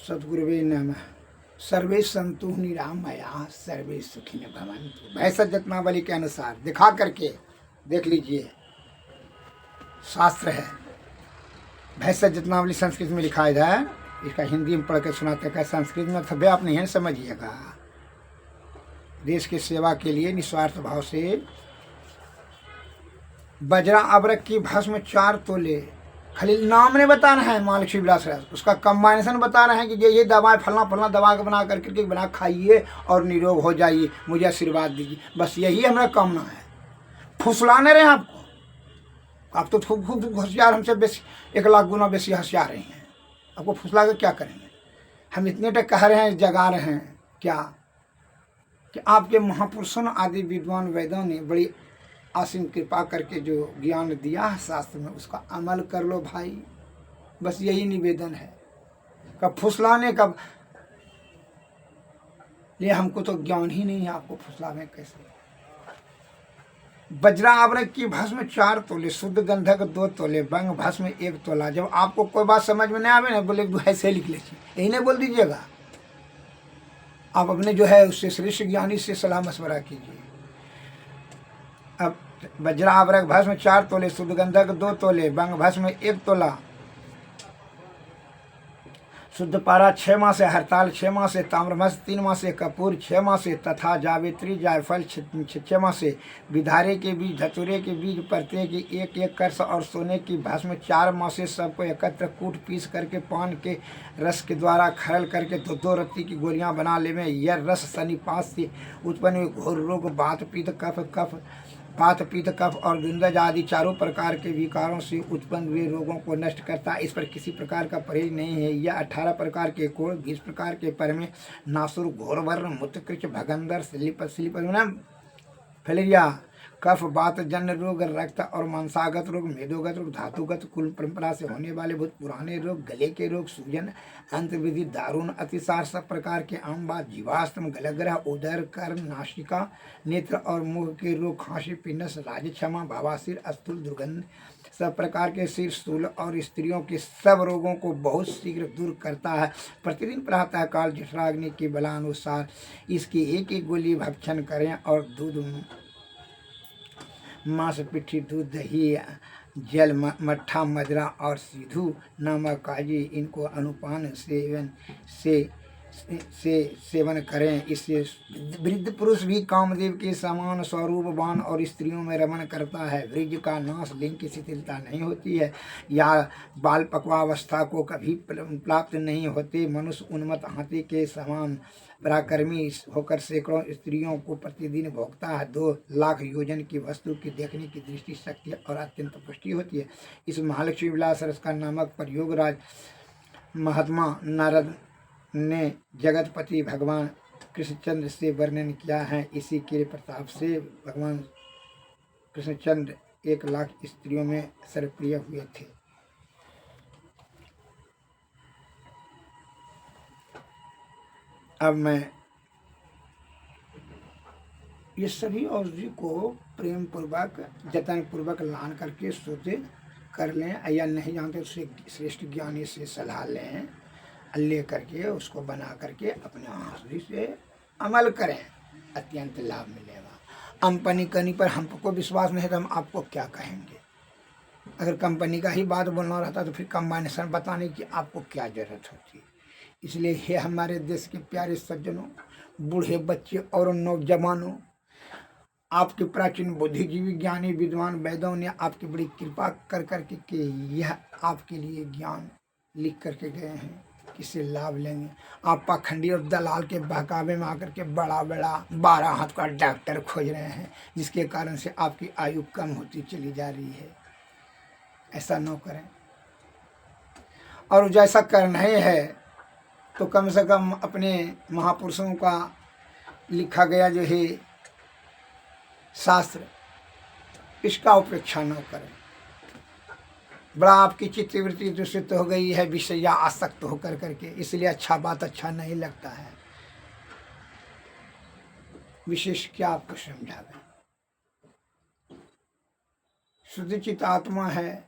सद्गुरुवे नमः। सर्वे संतु निरामया सर्वे सुखिन भवन्तु। भैंसा जतनावली के अनुसार दिखा करके देख लीजिए, शास्त्र है। भैंसा जतनावली संस्कृत में लिखा है, इसका हिंदी में पढ़ के सुनाते हैं। संस्कृत में सभ्य आप नहीं समझिएगा। देश की सेवा के लिए निस्वार्थ भाव से वज्रा अबरक की भस्म 4 तोले, खाली नाम नहीं बता रहे हैं महालक्ष्मी विलास राज, उसका कम्बाइनेशन बता रहे हैं कि ये दवा फलना फलना दवा बना करके बना खाइए और निरोग हो जाइए, मुझे आशीर्वाद दीजिए। बस यही हमारा कामना है। फुसलाने रहे आपको, आप तो खूब होशियार, हमसे बेसी 1 लाख गुना बेसी होशियार रहे हैं। आपको फुसला कर क्या करेंगे? हम इतने तक कह रहे हैं, जगा रहे हैं क्या कि आपके महापुरुषों आदि विद्वान वैदों ने बड़ी असीम कृपा करके जो ज्ञान दिया है शास्त्र में, उसका अमल कर लो भाई। बस यही निवेदन है। कब फुसलाने कब ये, हमको तो ज्ञान ही नहीं है, आपको फुसलाने कैसे? वज्रा आवरक की भस्म 4 तोले, शुद्ध गंधक 2 तोले, बंग भस्म 1 तोला। जब आपको कोई बात समझ में नहीं आवे ना, बोले ऐसे लिख लीजिए, यही नहीं बोल दीजिएगा। आप अपने जो है उससे श्रेष्ठ ज्ञानी से सलाह मशवरा कीजिए। अब वज्रा आवरक भस्म 4 तोले, शुद्ध गंधक 2 तोले, बंग भस्म 1 तोला, शुद्ध पारा 6 माह से, हरताल 6 माह से, ताम्रमस 3 माह से, कपूर 6 माह से, तथा जावित्री जायफल 6 माह से, विधारे के बीज, धतूरे के बीज, प्रत्येक की 1-1 कर्ष और सोने की भस्म 4 माह से, सबको एकत्र कूट पीस करके पान के रस के द्वारा खरल करके 2 रत्ती की गोलियां बना ले में। यह रस शनिपात से उत्पन्न हुए घोर रोग, बात पित्त कफ और दुंदज आदि 4 प्रकार के विकारों से उत्पन्न हुए रोगों को नष्ट करता है। इस पर किसी प्रकार का परहेज नहीं है। यह 18 प्रकार के कोड़, 20 प्रकार के परमे, नासुर, घोरवर्ण, मूत्रकृच, भगंदर, फैलेरिया, कफ, बात जन्य रोग, रक्त और मांसागत रोग, मेदोगत रोग, धातुगत, कुल परंपरा से होने वाले बहुत पुराने रोग, गले के रोग, सूजन, अंतविधि, दारुण, अतिसार, सब प्रकार के आम बात, जीवाश्म, गलग्रह, उदर, कर्ण, नासिका, नेत्र और मुख के रोग, खांसी, पिनस, राजक्षमा, बवासीर, अस्थूल, दुर्गंध, सब प्रकार के सिर, स्थूल और स्त्रियों के सब रोगों को बहुत शीघ्र दूर करता है। प्रतिदिन प्रातः काल जठराग्नि के बलानुसार इसकी 1-1 गोली भक्षण करें और दूध, मांस, पिट्ठी, दूध, दही, जल, मट्ठा, मदरा और सिधु नामक काजी, इनको अनुपान सेवन करें। इससे वृद्ध पुरुष भी कामदेव के समान स्वरूपवान और स्त्रियों में रमण करता है। वृक्ष का नाश, लिंग की शिथिलता नहीं होती है या बाल पक्वावस्था को कभी प्राप्त नहीं होते। मनुष्य उन्मत्त हाथी के समान पराक्रमी होकर सैकड़ों स्त्रियों को प्रतिदिन भोगता है। 2 लाख योजन की वस्तु की देखने की दृष्टि शक्ति और अत्यंत पुष्टि होती है। इस महालक्ष्मी विलास रस का नामक प्रयोग राज महात्मा नारद ने जगतपति भगवान कृष्णचंद्र से वर्णन किया है। इसी के प्रताप से भगवान कृष्णचंद्र 1 लाख स्त्रियों में सर्वप्रिय हुए थे। अब मैं ये सभी औषधि को प्रेम पूर्वक, जतन पूर्वक लान करके सोचे कर लें, या नहीं जानते उससे श्रेष्ठ ज्ञानी से सलाह लें, ले करके उसको बना करके अपने औषधि से अमल करें, अत्यंत लाभ मिलेगा। कंपनी कनी पर हमको विश्वास नहीं तो हम आपको क्या कहेंगे? अगर कंपनी का ही बात बोलना रहता तो फिर कम्बाइनेशन बताने की आपको क्या जरूरत होती? इसलिए हे हमारे देश के प्यारे सज्जनों, बूढ़े, बच्चे और नौजवानों, आपके प्राचीन बुद्धिजीवी ज्ञानी विद्वान वैदों ने आपकी बड़ी कृपा कर करके कि यह आपके लिए ज्ञान लिख करके गए हैं, किससे लाभ लेंगे? आप पाखंडी और दलाल के बहकावे में आकर के बड़ा 12 हाथ का डॉक्टर खोज रहे हैं, जिसके कारण से आपकी आयु कम होती चली जा रही है। ऐसा न करें, और जैसा करना ही है तो कम से कम अपने महापुरुषों का लिखा गया जो है शास्त्र, इसका उपेक्षा न करें। बड़ा आपकी चित्तवृत्ति दूषित हो गई है विषय या आसक्त होकर करके, इसलिए अच्छा बात अच्छा नहीं लगता है। विशेष क्या आपको समझावे? शुद्ध चित्त आत्मा है,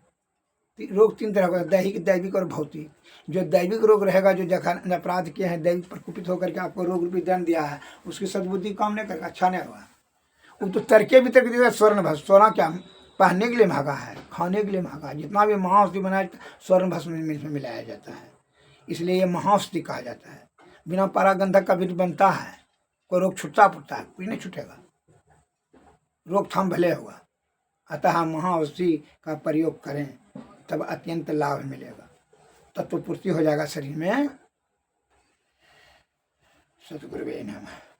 रोग तीन तरह का, दैहिक, दैविक और भौतिक। जो दैविक रोग रहेगा, जो जखन अपराध किए हैं, दैविक प्रकोपित होकर के आपको रोग रूपी दंड दिया है, उसकी सद्बुद्धि काम नहीं करेगा, अच्छा नहीं होगा। वो तो तर्के भी तर्क देगा। स्वर्ण भस्म, सोना क्या पहनने के लिए महंगा है, खाने के लिए महंगा है। जितना भी महाऔषधि बनाया स्वर्ण भस्म में मिलाया जाता है, इसलिए ये महाऔषधि कहा जाता है। बिना पारागंधक का भी बनता है, कोई रोग छुटता पुटता है, कोई नहीं छूटेगा, रोकथाम भले होगा। अतः महाऔषधि का प्रयोग करें, तब अत्यंत लाभ मिलेगा, तत्व पूर्ति हो जाएगा शरीर में। सतगुरुवे नमः।